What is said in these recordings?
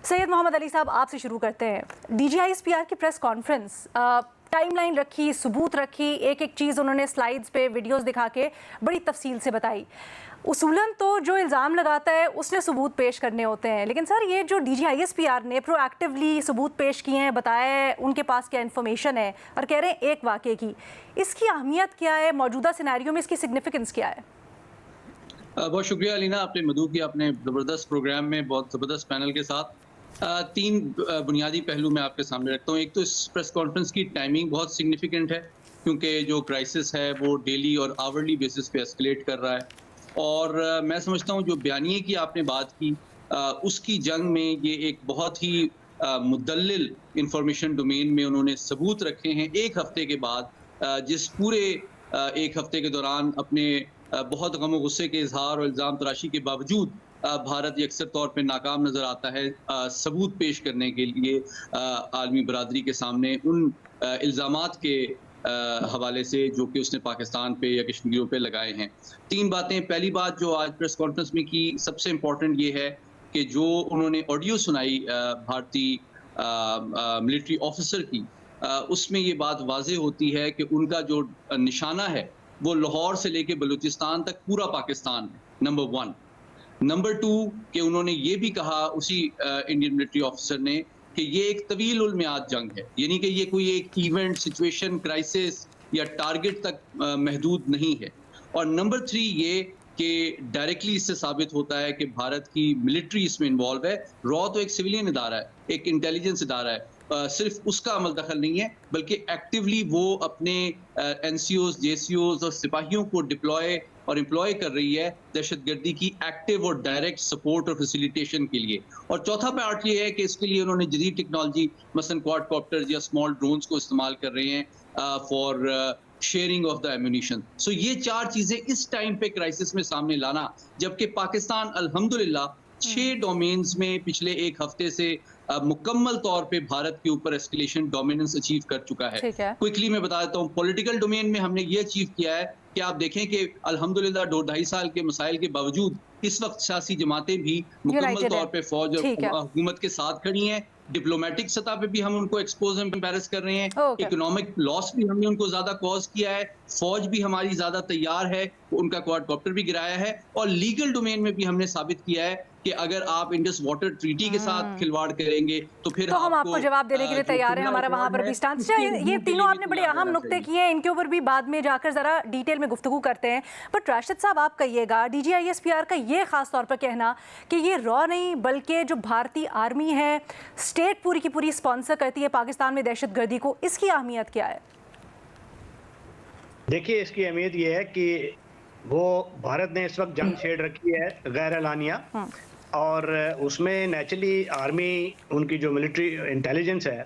سید محمد علی صاحب آپ سے شروع کرتے ہیں. D G I S P R کی پریس کانفرنس، ٹائم لائن رکھی، ثبوت رکھی، ایک ایک چیز انہوں نے سلائیڈز پہ ویڈیوز دکھا کے بڑی تفصیل سے بتائی. اصولاً تو جو الزام لگاتا ہے اس نے ثبوت پیش کرنے ہوتے ہیں، لیکن سر یہ جو D G I S P R نے پرو ایکٹیولی ثبوت پیش کیے ہیں، بتایا ہے ان کے پاس کیا انفارمیشن ہے اور کہہ رہے ہیں ایک واقعے کی، اس کی اہمیت کیا ہے؟ موجودہ سینیریو میں اس کی سگنیفیکنس کیا ہے؟ بہت شکریہ علینا، آپ نے مدعو کیا اپنے زبردست پروگرام میں، بہت زبردست پینل کے ساتھ. تین بنیادی پہلو میں آپ کے سامنے رکھتا ہوں. ایک تو اس پریس کانفرنس کی ٹائمنگ بہت سگنیفیکنٹ ہے، کیونکہ جو کرائسس ہے وہ ڈیلی اور آورلی بیسس پہ اسکلیٹ کر رہا ہے. اور میں سمجھتا ہوں جو بیانیے کی آپ نے بات کی، اس کی جنگ میں یہ ایک بہت ہی مدلل انفارمیشن ڈومین میں انہوں نے ثبوت رکھے ہیں ایک ہفتے کے بعد، جس پورے ایک ہفتے کے دوران اپنے بہت غم و غصے کے اظہار اور الزام تراشی کے باوجود بھارت اکثر طور پہ ناکام نظر آتا ہے ثبوت پیش کرنے کے لیے عالمی برادری کے سامنے ان الزامات کے حوالے سے جو کہ اس نے پاکستان پہ یا کشمیریوں پہ لگائے ہیں. تین باتیں. پہلی بات جو آج پریس کانفرنس میں کی، سب سے امپورٹنٹ یہ ہے کہ جو انہوں نے آڈیو سنائی بھارتی ملٹری آفیسر کی، اس میں یہ بات واضح ہوتی ہے کہ ان کا جو نشانہ ہے وہ لاہور سے لے کے بلوچستان تک پورا پاکستان ہے. نمبر 1. نمبر 2 کہ انہوں نے یہ بھی کہا اسی انڈین ملٹری آفیسر نے کہ یہ ایک طویل المیعاد جنگ ہے، یعنی کہ یہ کوئی ایک ایونٹ، سچویشن، کرائسس یا ٹارگٹ تک محدود نہیں ہے. اور نمبر 3 یہ کہ ڈائریکٹلی اس سے ثابت ہوتا ہے کہ بھارت کی ملٹری اس میں انوالو ہے. را تو ایک سویلین ادارہ ہے، ایک انٹیلیجنس ادارہ ہے، صرف اس کا عمل دخل نہیں ہے، بلکہ ایکٹیولی وہ اپنے این سی اوز، جے سی اوز اور سپاہیوں کو ڈپلوائے اور امپلوائے کر رہی ہے دہشت گردی کی ایکٹیو اور ڈائریکٹ سپورٹ اور فیسیلیٹیشن کے لیے. اور چوتھا پارٹ یہ ہے کہ اس کے لیے انہوں نے جدید ٹیکنالوجی مثلا کواد کاپٹر یا اسمال ڈرونز کو استعمال کر رہے ہیں for sharing of the ammunition. So یہ چار چیزیں اس ٹائم پہ کرائسس میں سامنے لانا، جبکہ پاکستان الحمدللہ 6 ڈومینز میں پچھلے ایک ہفتے سے مکمل طور پہ بھارت کے اوپر ایسکیلیشن ڈومیننس اچیو کر چکا ہے. کوئکلی میں بتا دیتا ہوں، پولیٹیکل ڈومین میں ہم نے یہ اچیو کیا ہے کہ آپ دیکھیں کہ الحمدللہ 2-2.5 سال کے مسائل کے باوجود اس وقت سیاسی جماعتیں بھی مکمل طور پہ فوج اور حکومت کے ساتھ کھڑی ہیں. ڈپلومیٹک سطح پہ بھی ہم ان کو ایکسپوز امبیرس کر رہے ہیں، اکنامک لاس بھی ہم نے ان کو زیادہ کاز کیا ہے، فوج بھی ہماری زیادہ تیار ہے، ان کا کواد کاپٹر بھی گرایا ہے. اور لیگل ڈومین میں بھی ہم نے ثابت کیا ہے کہ اگر آپ انڈس واٹر ٹریٹی کے ساتھ کھلواڑ کریں گے تو پھر ہم آپ کو جواب دینے کے لیے تیار ہیں. ہمارا وہاں پر بھی سٹانس. یہ تینوں آپ نے بڑے اہم نکتے کیے ہیں، ان کے اوپر بھی بعد میں جا کر ذرا ڈیٹیل میں گفتگو کرتے ہیں. بٹ راشد صاحب آپ کہیے گا، D G I S P R کا یہ خاص طور پر کہنا کہ یہ را نہیں بلکہ جو بھارتی آرمی ہے، اسٹیٹ پوری کی پوری اسپانسر کرتی ہے پاکستان میں دہشت گردی کو، اس کی اہمیت کیا ہے؟ دیکھیے اس کی اہمیت یہ ہے کہ وہ بھارت نے اس وقت جنگ چھیڑ رکھی ہے غیر اعلانیہ، اور اس میں نیچرلی آرمی، ان کی جو ملٹری انٹیلیجنس ہے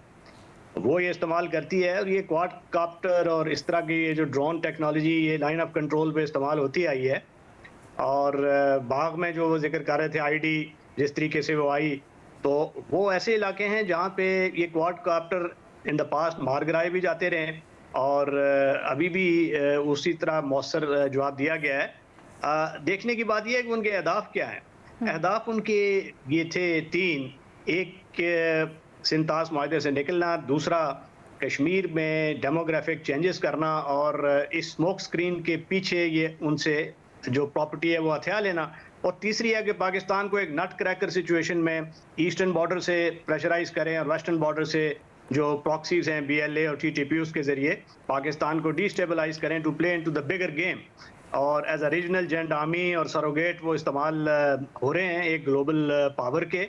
وہ یہ استعمال کرتی ہے. اور یہ کواد کاپٹر اور اس طرح کی یہ جو ڈرون ٹیکنالوجی یہ لائن آف کنٹرول پہ استعمال ہوتی آئی ہے. اور باغ میں جو وہ ذکر کر رہے تھے آئی ڈی جس طریقے سے وہ آئی، تو وہ ایسے علاقے ہیں جہاں پہ یہ کواد کاپٹر ان دا پاسٹ مار گرائے بھی جاتے رہے، اور ابھی بھی اسی طرح مؤثر جواب دیا گیا ہے. دیکھنے کی بات یہ ہے کہ ان کے اہداف کیا ہیں. اہداف ان کے یہ تھے 3. ایک سنتاس معاہدے سے نکلنا، دوسرا کشمیر میں ڈیموگرافک چینجز کرنا، اور اس اسموک سکرین کے پیچھے یہ ان سے جو پراپرٹی ہے وہ ہتھیا لینا، اور تیسری ہے کہ پاکستان کو ایک نٹ کریکر سچویشن میں ایسٹرن بارڈر سے پریشرائز کریں اور ویسٹرن بارڈر سے جو پراکسیز ہیں بی ایل اے اور ٹی ٹی پی اس کے ذریعے پاکستان کو ڈی اسٹیبلائز کریں to play into the bigger game. اور as a regional giant army اور سروگیٹ وہ استعمال ہو رہے ہیں ایک گلوبل پاور کے،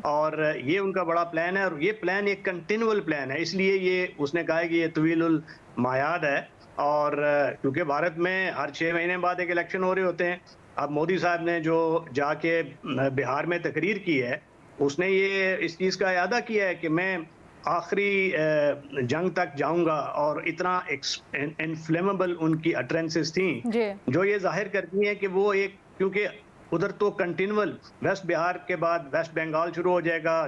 اور یہ ان کا بڑا پلان ہے. اور یہ پلان ایک کنٹینیول پلان ہے، اس لیے یہ اس نے کہا ہے کہ یہ طویل المیعاد ہے. اور کیونکہ بھارت میں ہر 6 مہینے بعد ایک الیکشن ہو رہے ہوتے ہیں. اب مودی صاحب نے جو جا کے بہار میں تقریر کی ہے، اس نے یہ اس چیز کا اعادہ کیا ہے کہ میں آخری جنگ تک جاؤں گا، اور اتنا انفلیمیبل ان کی اٹرنسز تھیں جو یہ ظاہر کرتی ہیں کہ وہ ایک، کیونکہ ادھر تو کنٹینول ویسٹ بہار کے بعد ویسٹ بنگال شروع ہو جائے گا،